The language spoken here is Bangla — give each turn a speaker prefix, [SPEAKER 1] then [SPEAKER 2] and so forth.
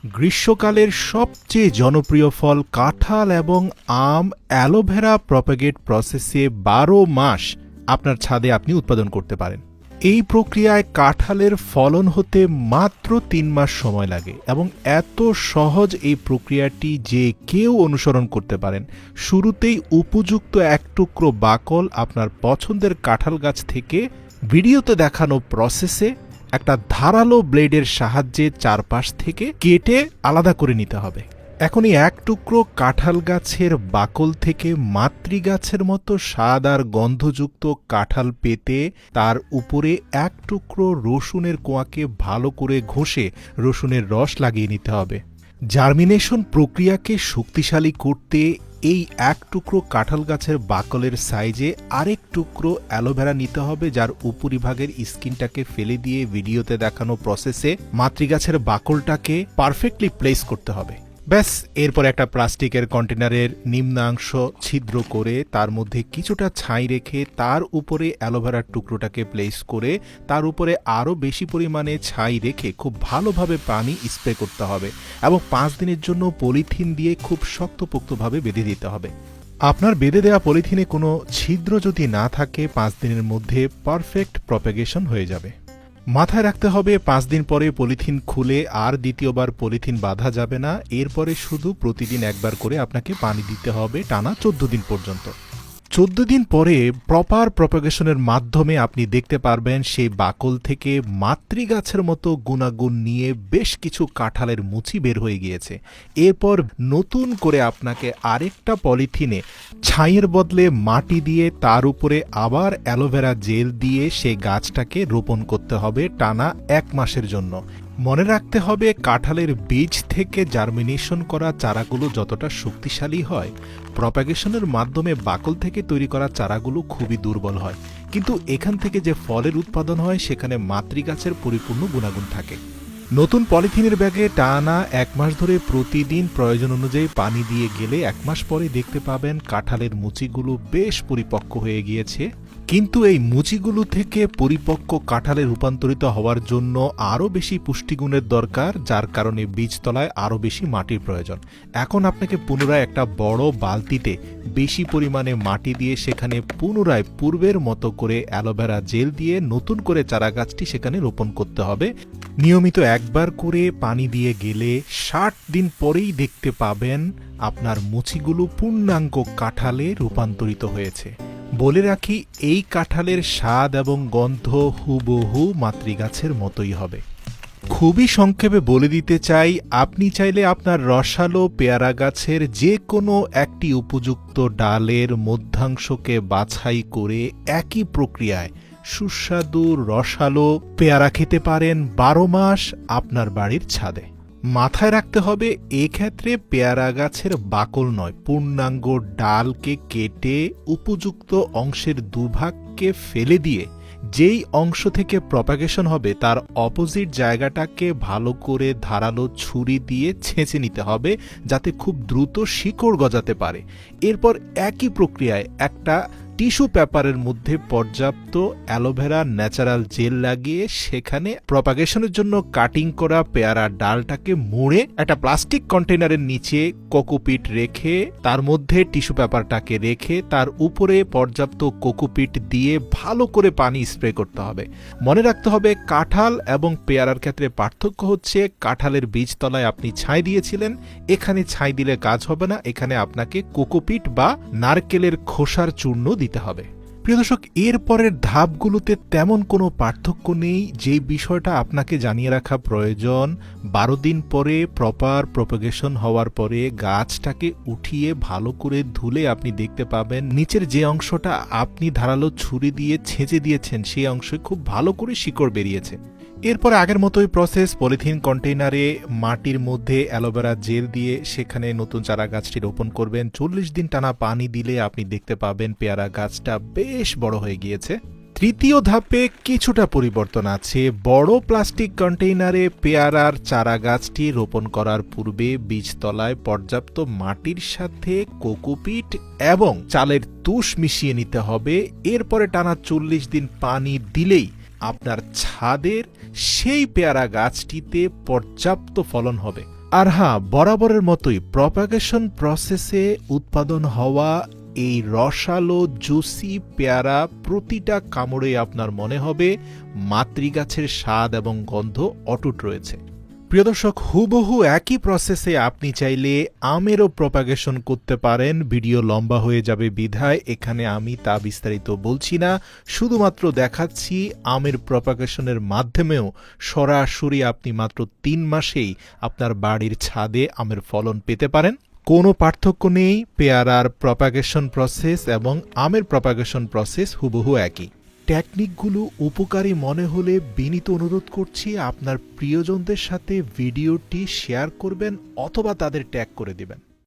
[SPEAKER 1] গ্রীষ্মকালের সবচেয়ে জনপ্রিয় ফল কাঁঠাল এবং আম অ্যালোভেরা প্রপাগেট প্রসেসে ১২ মাস আপনার ছাদে আপনি উৎপাদন করতে পারেন। এই প্রক্রিয়ায় কাঁঠালের ফলন হতে মাত্র ৩ মাস সময় লাগে এবং এত সহজ এই প্রক্রিয়াটি যে কেউ অনুসরণ করতে পারেন। শুরুতেই উপযুক্ত এক টুকরো বাকল আপনার পছন্দের কাঁঠাল গাছ থেকে ভিডিওতে দেখানো প্রসেসে একটা ধারালো ব্লেডের সাহায্যে চারপাশ থেকে কেটে আলাদা করে নিতে হবে। এখন এই এক টুকরো কাঁঠাল গাছের বাকল থেকে মাতৃগাছের মতো স্বাদ আর গন্ধযুক্ত কাঁঠাল পেতে তার উপরে এক টুকরো রসুনের কোয়াকে ভালো করে ঘষে রসুনের রস লাগিয়ে নিতে হবে। জার্মিনেশন প্রক্রিয়াকে শক্তিশালী করতে এই এক টুকরো কাঁঠাল গাছের বাকলের সাইজে আরেক টুকরো অ্যালোভেরা নিতে হবে, যার উপরিভাগের স্কিনটাকে ফেলে দিয়ে ভিডিওতে দেখানো প্রসেসে মাতৃগাছের বাকলটাকে পারফেক্টলি প্লেস করতে হবে। ব্যাস, এরপর একটা প্লাস্টিকের কন্টেনারের নিম্নাংশ ছিদ্র করে তার মধ্যে কিছুটা ছাই রেখে তার উপরে অ্যালোভেরার টুকরোটাকে প্লেস করে তার উপরে আরও বেশি পরিমাণে ছাই রেখে খুব ভালোভাবে পানি স্প্রে করতে হবে এবং ৫ দিনের জন্য পলিথিন দিয়ে খুব শক্তপোক্তভাবে বেঁধে দিতে হবে। আপনার বেঁধে দেওয়া পলিথিনে কোনো ছিদ্র যদি না থাকে ৫ দিনের মধ্যে পারফেক্ট প্রপাগেশন হয়ে যাবে। মাথায় রাখতে হবে ৫ দিন পরে পলিথিন খুলে আর দ্বিতীয়বার পলিথিন বাঁধা যাবে না। এরপরে শুধু প্রতিদিন একবার করে আপনাকে পানি দিতে হবে টানা ১৪ দিন পর্যন্ত। ১৪ দিন পরে প্রপার প্রপাগেশনের মাধ্যমে আপনি দেখতে পারবেন সেই বাকল থেকে মাতৃগাছের মতো গুণাগুণ নিয়ে বেশ কিছু কাঁঠালের মুচি বের হয়ে গিয়েছে। এরপর নতুন করে আপনাকে আরেকটা পলিথিনে ছাইয়ের বদলে মাটি দিয়ে তার উপরে আবার অ্যালোভেরা জেল দিয়ে সেই গাছটাকে রোপণ করতে হবে টানা ১ মাসের জন্য। মনে রাখতে হবে কাঁঠালের বীজ থেকে জার্মিনেশন করা চারাগুলো যতটা শক্তিশালী হয়, প্রপাগেশনের মাধ্যমে বাকল থেকে তৈরি করা চারাগুলো খুবই দুর্বল হয়, কিন্তু এখান থেকে যে ফলের উৎপাদন হয় সেখানে মাতৃগাছের পরিপূর্ণ গুণাগুণ থাকে। নতুন পলিথিনের ব্যাগে টানা ১ মাস ধরে প্রতিদিন প্রয়োজন অনুযায়ী পানি দিয়ে গেলে ১ মাস পরে দেখতে পাবেন কাঁঠালের মুচিগুলো বেশ পরিপক্ক হয়ে গিয়েছে। কিন্তু এই মুচিগুলো থেকে পরিপক্ক কাঁঠালে রূপান্তরিত হওয়ার জন্য আরও বেশি পুষ্টিগুণের দরকার, যার কারণে বীজতলায় আরও বেশি মাটির প্রয়োজন। এখন আপনাকে পুনরায় একটা বড় বালতিতে বেশি পরিমাণে মাটি দিয়ে সেখানে পুনরায় পূর্বের মতো করে অ্যালোভেরা জেল দিয়ে নতুন করে চারাগাছটি সেখানে রোপণ করতে হবে। নিয়মিত একবার করে পানি দিয়ে গেলে ৬০ দিন পরেই দেখতে পাবেন আপনার মুচিগুলো পূর্ণাঙ্গ কাঁঠালে রূপান্তরিত হয়েছে। বলে রাখি, এই কাঁঠালের স্বাদ এবং গন্ধ হুবহু মাতৃগাছের মতোই হবে। খুবই সংক্ষেপে বলে দিতে চাই, আপনি চাইলে আপনার রসালো পেয়ারা গাছের যে কোনো একটি উপযুক্ত ডালের মধ্যাংশকে বাছাই করে একই প্রক্রিয়ায় সুস্বাদু রসালো পেয়ারা খেতে পারেন ১২ মাস আপনার বাড়ির ছাদে। মাথায় রাখতে হবে, এক্ষেত্রে পেয়ারা গাছের বাকল নয়, পূর্ণাঙ্গ ডালকে কেটে উপযুক্ত অংশের দুভাগকে ফেলে দিয়ে যেই অংশ থেকে প্রপাগেশন হবে তার অপোজিট জায়গাটাকে ভালো করে ধারালো ছুরি দিয়ে ছেঁচে নিতে হবে, যাতে খুব দ্রুত শিকড় গজাতে পারে। এরপর একই প্রক্রিয়ায় একটা টিস্যু পেপারের মধ্যে পর্যাপ্ত অ্যালোভেরা ন্যাচারাল জেল লাগিয়ে সেখানে প্রপাগেশনের জন্য কাটিং করা পেয়ারা ডালটাকে মুড়ে একটা প্লাস্টিক কন্টেনারের নিচে কোকোপিট রেখে তার মধ্যে টিস্যু পেপারটাকে রেখে তার উপরে পর্যাপ্ত কোকোপিট দিয়ে ভালো করে পানি স্প্রে করতে হবে। মনে রাখতে হবে, কাঁঠাল এবং পেয়ারার ক্ষেত্রে পার্থক্য হচ্ছে কাঁঠালের বীজতলায় আপনি ছাই দিয়েছিলেন, এখানে ছাই দিলে কাজ হবে না, এখানে আপনাকে কোকোপিট বা নারকেলের খোসার চূর্ণ দিতে হবে। প্রিয় দর্শক, এর পরের ধাপগুলোতে তেমন কোনো পার্থক্য নেই। যে বিষয়টা আপনাকে জানিয়ে রাখা প্রয়োজন, ১২ দিন পরে প্রপার প্রপাগেশন হওয়ার পরে গাছটাকে উঠিয়ে ভালো করে ধুলে আপনি দেখতে পাবেন নিচের যে অংশটা আপনি ধারালো ছুরি দিয়ে ছেঁচে দিয়েছেন সেই অংশে খুব ভালো করে শিকড় বেরিয়েছে। এরপর আগের মতোই প্রসেস, পলিথিন কন্টেইনারে মাটির মধ্যে অ্যালোভেরা জেল দিয়ে সেখানে নতুন চারা গাছটি রোপণ করবেন। ৪০ দিন টানা পানি দিলে আপনি দেখতে পাবেন পেয়ারা গাছটা বেশ বড় হয়ে গিয়েছে। তৃতীয় ধাপে কিছুটা পরিবর্তন আছে। বড় প্লাস্টিক কন্টেইনারে পেয়ারার চারা গাছটি রোপণ করার পূর্বে বীজতলায় পর্যাপ্ত মাটির সাথে কোকোপিট এবং চালের তুষ মিশিয়ে নিতে হবে। এরপরে টানা ৪০ দিন পানি দিলেই আপনার ছাদের সেই পেয়ারা গাছটিতে পর্যাপ্ত ফলন হবে। আর হ্যাঁ, বরাবরের মতোই প্রপাগেশন প্রসেসে উৎপাদন হওয়া এই রসালো জুসি পেয়ারা প্রতিটা কামড়ে আপনার মনে হবে মাতৃগাছের স্বাদ এবং গন্ধ অটুট রয়েছে। প্রিয় দর্শক, হুবহু একই প্রসেসে আপনি চাইলে আমেরও প্রপাগেশন করতে পারেন। ভিডিও লম্বা হয়ে যাবে বিধায় এখানে আমি তা বিস্তারিত বলছি না, শুধুমাত্র দেখাচ্ছি আমের প্রপাগেশনের মাধ্যমেও সরাসরি আপনি মাত্র ৩ মাসেই আপনার বাড়ির ছাদে আমের ফলন পেতে পারেন। কোনো পার্থক্য নেই, পেয়ারার প্রপাগেশন প্রসেস এবং আমের প্রপাগেশন প্রসেস হুবহু একই। টেকনিকগুলো উপকারী মনে হলে বিনীত অনুরোধ করছি আপনার প্রিয়জনদের সাথে ভিডিওটি শেয়ার করবেন অথবা তাদের ট্যাগ করে দিবেন।